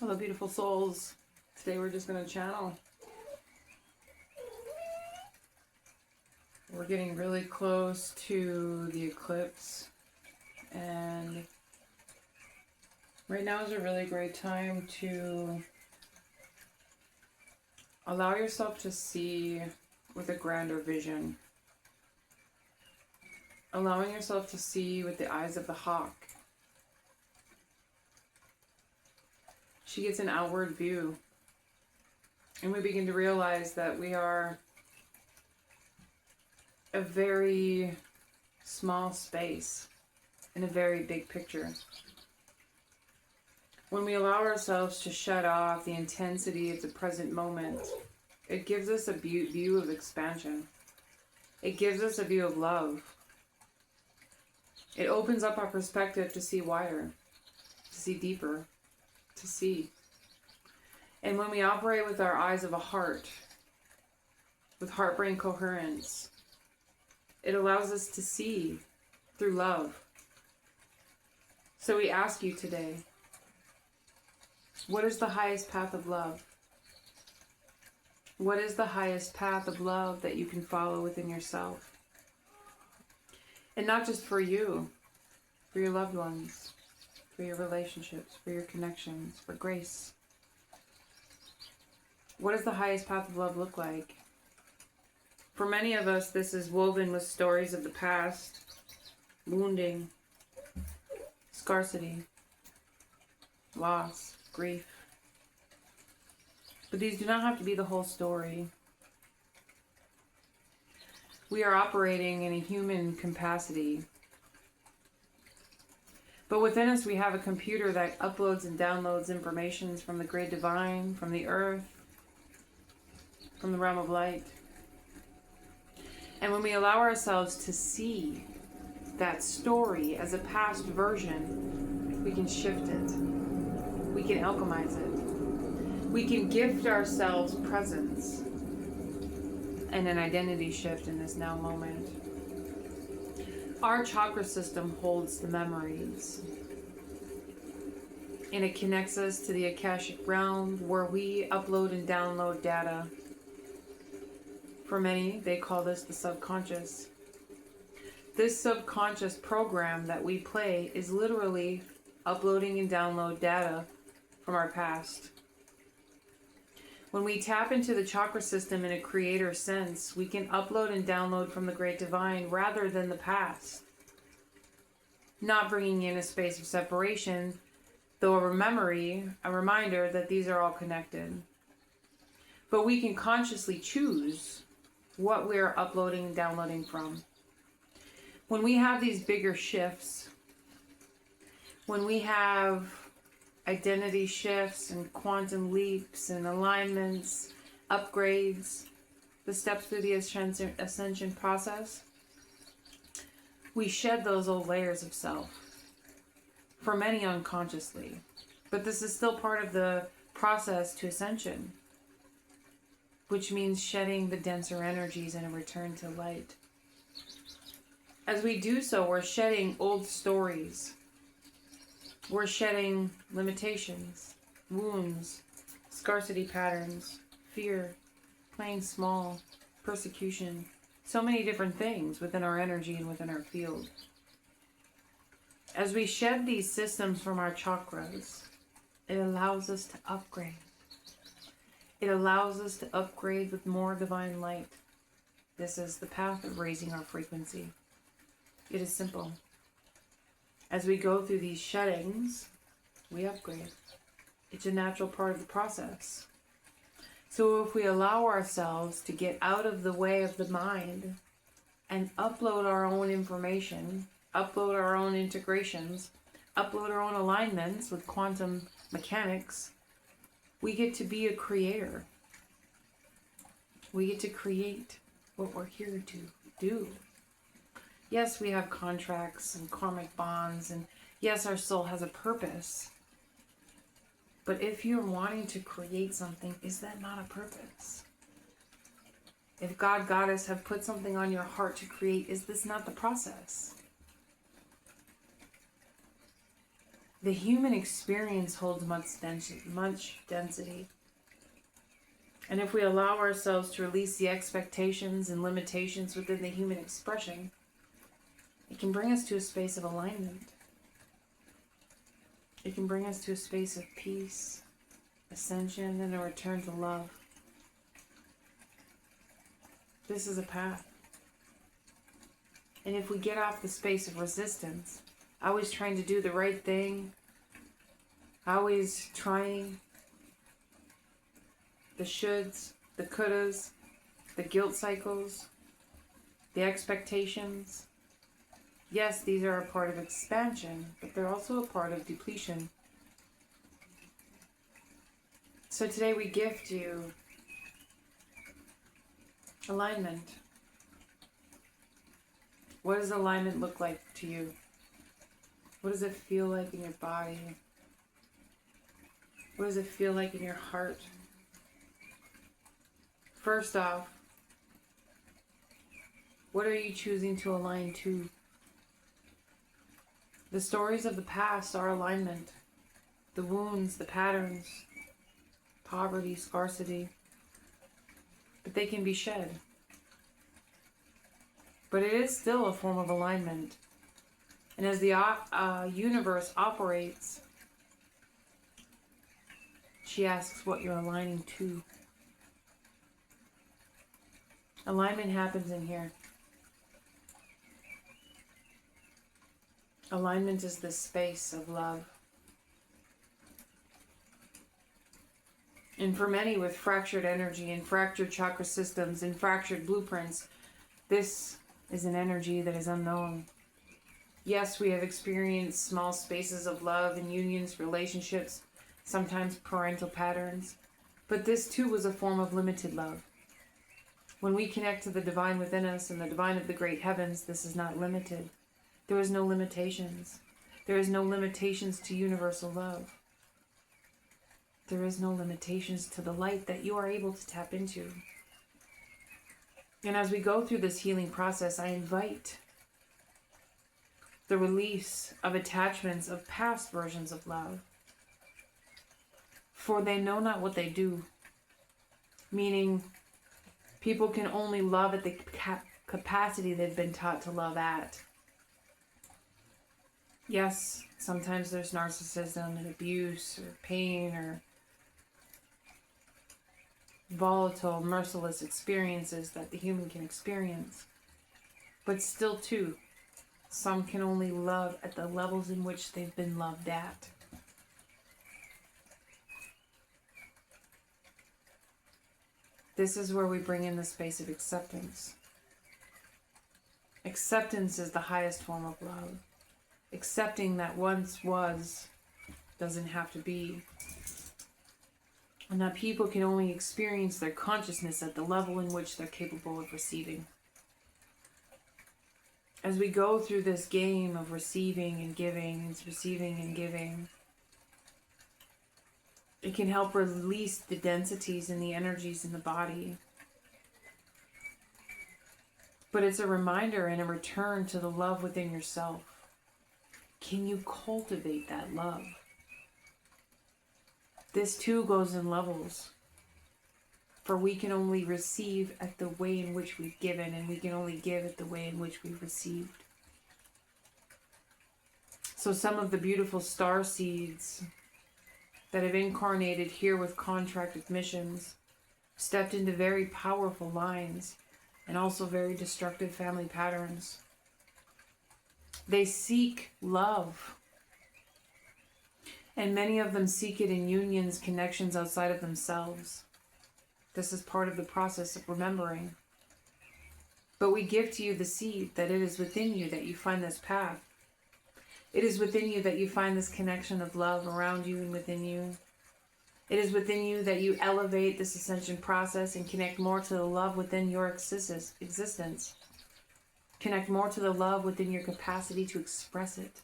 Hello, beautiful souls. Today we're just going to channel. We're getting really close to the eclipse, and right now is a really great time to allow yourself to see with a grander vision. Allowing yourself to see with the eyes of the hawk. She gets an outward view, and we begin to realize that we are a very small space in a very big picture. When we allow ourselves to shut off the intensity of the present moment, it gives us a view of expansion. It gives us a view of love. It opens up our perspective to see wider, to see deeper, to see. And when we operate with our eyes of a heart, with heart-brain coherence, it allows us to see through love. So we ask you today, what is the highest path of love? What is the highest path of love that you can follow within yourself? And not just for you, for your loved ones, for your relationships, for your connections, for grace. What does the highest path of love look like? For many of us, this is woven with stories of the past, wounding, scarcity, loss, grief. But these do not have to be the whole story. We are operating in a human capacity. But within us, we have a computer that uploads and downloads information from the great divine, from the earth, from the realm of light. And when we allow ourselves to see that story as a past version, we can shift it. We can alchemize it. We can gift ourselves presence and an identity shift in this now moment. Our chakra system holds the memories, and it connects us to the Akashic realm where we upload and download data. For many, they call this the subconscious. This subconscious program that we play is literally uploading and download data from our past. When we tap into the chakra system in a creator sense, we can upload and download from the great divine rather than the past. Not bringing in a space of separation, though a reminder that these are all connected. But we can consciously choose what we're uploading and downloading from. When we have these bigger shifts, when we have identity shifts and quantum leaps and alignments, upgrades, the steps through the ascension process, we shed those old layers of self, for many unconsciously. But this is still part of the process to ascension, which means shedding the denser energies and a return to light. As we do so, we're shedding old stories. We're shedding limitations, wounds, scarcity patterns, fear, playing small, persecution, so many different things within our energy and within our field. As we shed these systems from our chakras, it allows us to upgrade. It allows us to upgrade with more divine light. This is the path of raising our frequency. It is simple. As we go through these sheddings, we upgrade. It's a natural part of the process. So if we allow ourselves to get out of the way of the mind and upload our own information, upload our own integrations, upload our own alignments with quantum mechanics, we get to be a creator. We get to create what we're here to do. Yes, we have contracts and karmic bonds, and yes, our soul has a purpose. But if you're wanting to create something, is that not a purpose? If God, Goddess have put something on your heart to create, is this not the process? The human experience holds much density. And if we allow ourselves to release the expectations and limitations within the human expression, it can bring us to a space of alignment. It can bring us to a space of peace, ascension, and a return to love. This is a path. And if we get off the space of resistance, always trying to do the right thing, always trying the shoulds, the couldas, the guilt cycles, the expectations. Yes, these are a part of expansion, but they're also a part of depletion. So today we gift you alignment. What does alignment look like to you? What does it feel like in your body? What does it feel like in your heart? First off, what are you choosing to align to? The stories of the past are alignment. The wounds, the patterns, poverty, scarcity. But they can be shed. But it is still a form of alignment. And as the universe operates, she asks what you're aligning to. Alignment happens in here. Alignment is the space of love. And for many with fractured energy and fractured chakra systems and fractured blueprints, this is an energy that is unknown. Yes, we have experienced small spaces of love and unions, relationships, sometimes parental patterns, but this too was a form of limited love. When we connect to the divine within us and the divine of the great heavens, this is not limited. There is no limitations. There is no limitations to universal love. There is no limitations to the light that you are able to tap into. And as we go through this healing process, I invite the release of attachments of past versions of love. For they know not what they do. Meaning, people can only love at the capacity they've been taught to love at. Yes, sometimes there's narcissism and abuse or pain or volatile, merciless experiences that the human can experience. But still too, some can only love at the levels in which they've been loved at. This is where we bring in the space of acceptance. Acceptance is the highest form of love. Accepting that once was doesn't have to be. And that people can only experience their consciousness at the level in which they're capable of receiving. As we go through this game of receiving and giving, it can help release the densities and the energies in the body. But it's a reminder and a return to the love within yourself. Can you cultivate that love? This too goes in levels. For we can only receive at the way in which we've given, and we can only give at the way in which we've received. So some of the beautiful star seeds that have incarnated here with contracted missions stepped into very powerful lines and also very destructive family patterns. They seek love. And many of them seek it in unions, connections outside of themselves. This is part of the process of remembering. But we give to you the seed that it is within you that you find this path. It is within you that you find this connection of love around you and within you. It is within you that you elevate this ascension process and connect more to the love within your existence. Connect more to the love within your capacity to express it.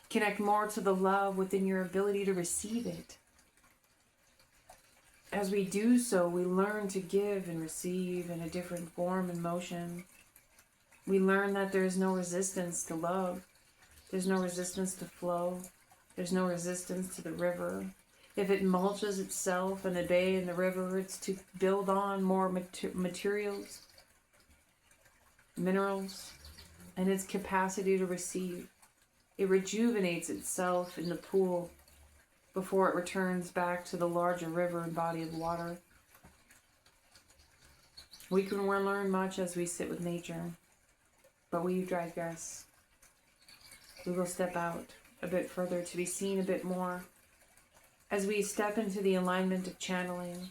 Connect more to the love within your ability to receive it. As we do so, we learn to give and receive in a different form and motion. We learn that there is no resistance to love. There's no resistance to flow. There's no resistance to the river. If it mulches itself in the bay and the river, it's to build on more materials, minerals, and its capacity to receive. It rejuvenates itself in the pool before it returns back to the larger river and body of water. We can learn much as we sit with nature, but we digress. We will step out a bit further to be seen a bit more. As we step into the alignment of channeling,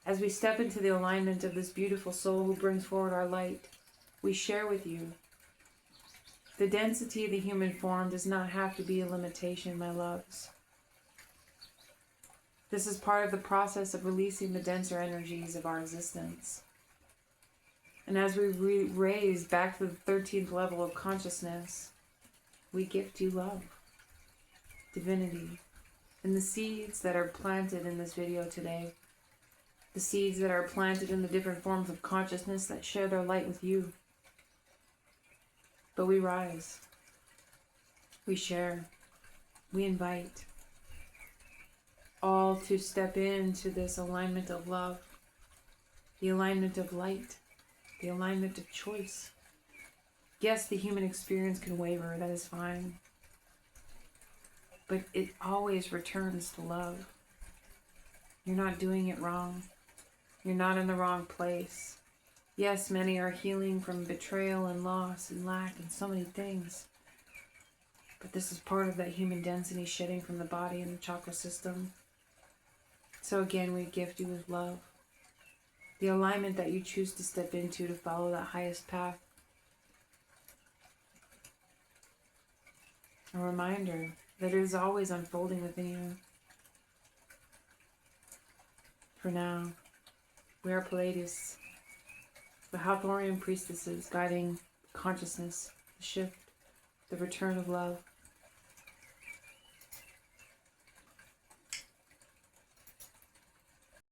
as we step into the alignment of this beautiful soul who brings forward our light, we share with you. The density of the human form does not have to be a limitation, my loves. This is part of the process of releasing the denser energies of our existence. And as we raise back to the 13th level of consciousness, we gift you love, divinity, and the seeds that are planted in this video today, the seeds that are planted in the different forms of consciousness that share their light with you. But we rise, we share, we invite all to step into this alignment of love, the alignment of light, the alignment of choice. Yes, the human experience can waver, that is fine. But it always returns to love. You're not doing it wrong. You're not in the wrong place. Yes, many are healing from betrayal and loss and lack and so many things. But this is part of that human density shedding from the body and the chakra system. So again, we gift you with love. The alignment that you choose to step into to follow that highest path. A reminder that it is always unfolding within you. For now, we are Pleiades, the Hathorian priestesses guiding consciousness, the shift, the return of love.